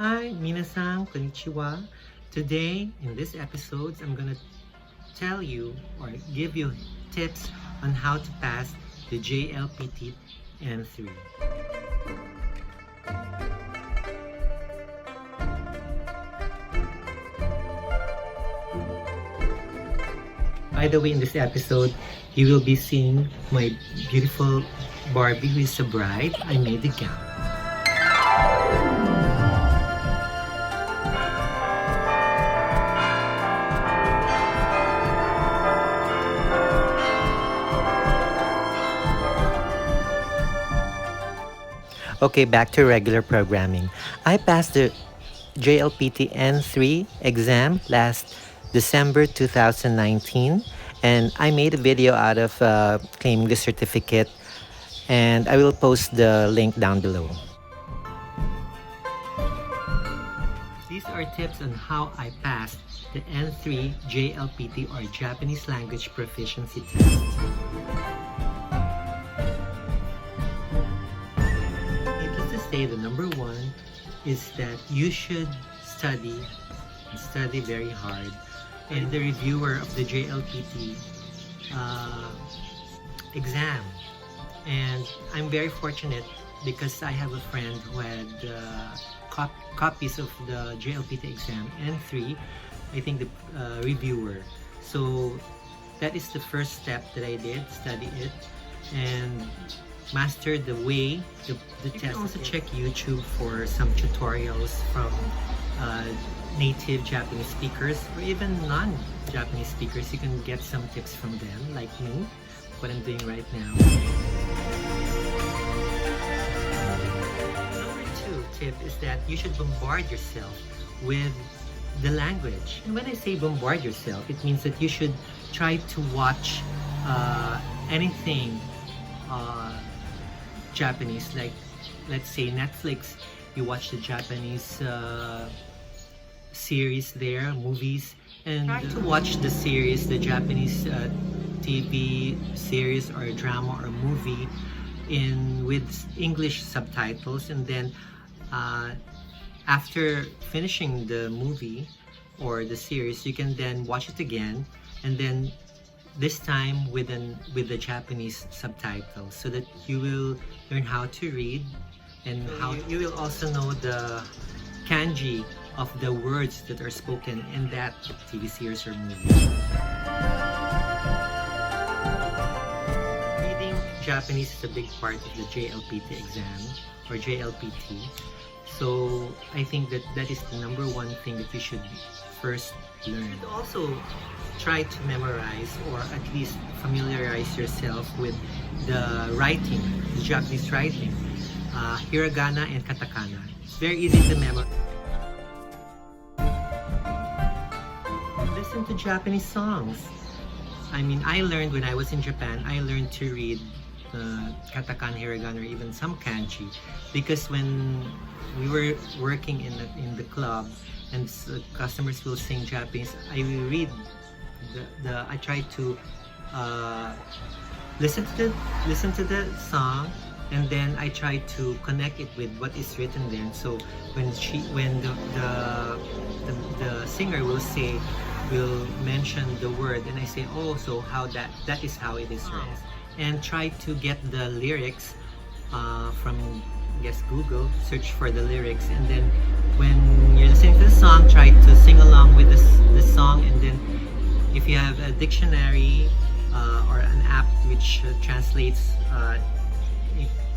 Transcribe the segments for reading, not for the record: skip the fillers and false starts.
Hi, minasan, konnichiwa. Today, in this episode, I'm gonna tell you or give you tips on how to pass the JLPT N3. By the way, in this episode, you will be seeing my beautiful Barbie who is a bride. I made the gown. Okay, back to regular programming. I passed the JLPT N3 exam last December 2019, and I made a video out of claiming the certificate, and I will post the link down below. These are tips on how I passed the N3 JLPT or Japanese Language Proficiency test. Needless to say, the number one is that you should study very hard. And the reviewer of the JLPT exam, and I'm very fortunate because I have a friend who had copies of the JLPT exam N3. I think the reviewer. So that is the first step that I did, study it and master the way the test. You can also check YouTube for some tutorials from native Japanese speakers or even non-Japanese speakers. You can get some tips from them, like me, what I'm doing right now. Number two tip is that you should bombard yourself with the language. And when I say bombard yourself, it means that you should try to watch anything Japanese, like let's say Netflix. You watch the Japanese series there, movies, and try to watch the series, the Japanese TV series or drama or movie with English subtitles, and then after finishing the movie or the series, you can then watch it again, and then this time with the Japanese subtitles, so that you will learn how to read and how you will also know the kanji of the words that are spoken in that TV series or movie. Reading Japanese is a big part of the JLPT exam or JLPT. So I think that is the number one thing that you should first learn. And also try to memorize or at least familiarize yourself with the writing, the Japanese writing, hiragana and katakana. It's very easy to memorize. Listen to Japanese songs. I mean, I learned when I was in Japan, I learned to read katakana, hiragana, or even some kanji, because when we were working in the club and customers will sing Japanese, I will read I try to listen to the song, and then I try to connect it with what is written there. So when the singer will mention the word, and I say, oh, so how that is how it is written, and try to get the lyrics from Google, search for the lyrics, and then when you're listening to the song, try to sing along with the song. And then if you have a dictionary or an app which translates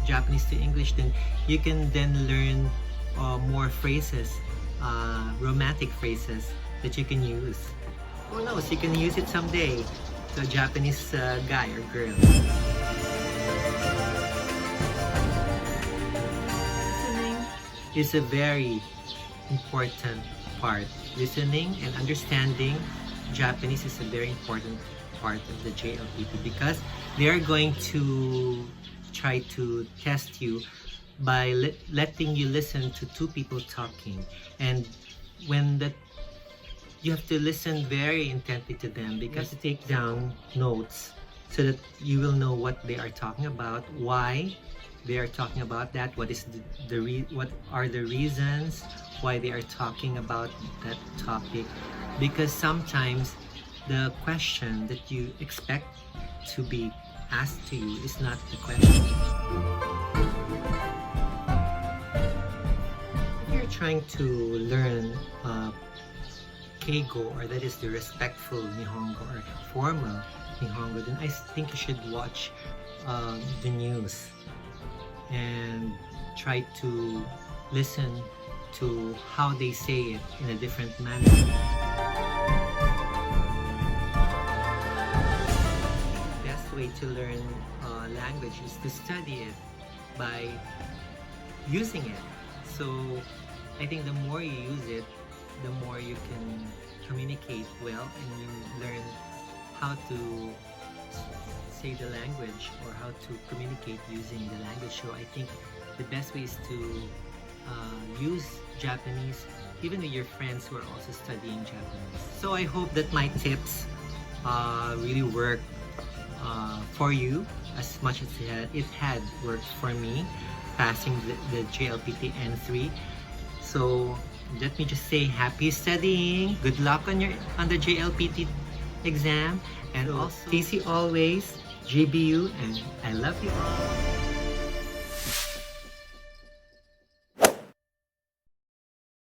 Japanese to English, then you can then learn more phrases, romantic phrases that you can use. Who knows, you can use it someday to a Japanese guy or girl. Listening is a very important part. Listening and understanding Japanese is a very important part of the JLPT, because they are going to try to test you by letting you listen to two people talking, and when you have to listen very intently to them, because you take down notes so that you will know what they are talking about, why they are talking about that, what are the reasons, why they are talking about that topic, because sometimes the question that you expect to be asked to you is not the question. If you're trying to learn Keigo, or that is the respectful Nihongo or formal Nihongo, then I think you should watch the news and try to listen to how they say it in a different manner. The best way to learn language is to study it by using it. So I think the more you use it, the more you can communicate well, and you learn how to say the language or how to communicate using the language. So I think the best way is to use Japanese even with your friends who are also studying Japanese. So I hope that my tips really work for you as much as it had worked for me passing the JLPT N3. So let me just say happy studying, good luck on the JLPT exam, and also TC always, GBU, and I love you all.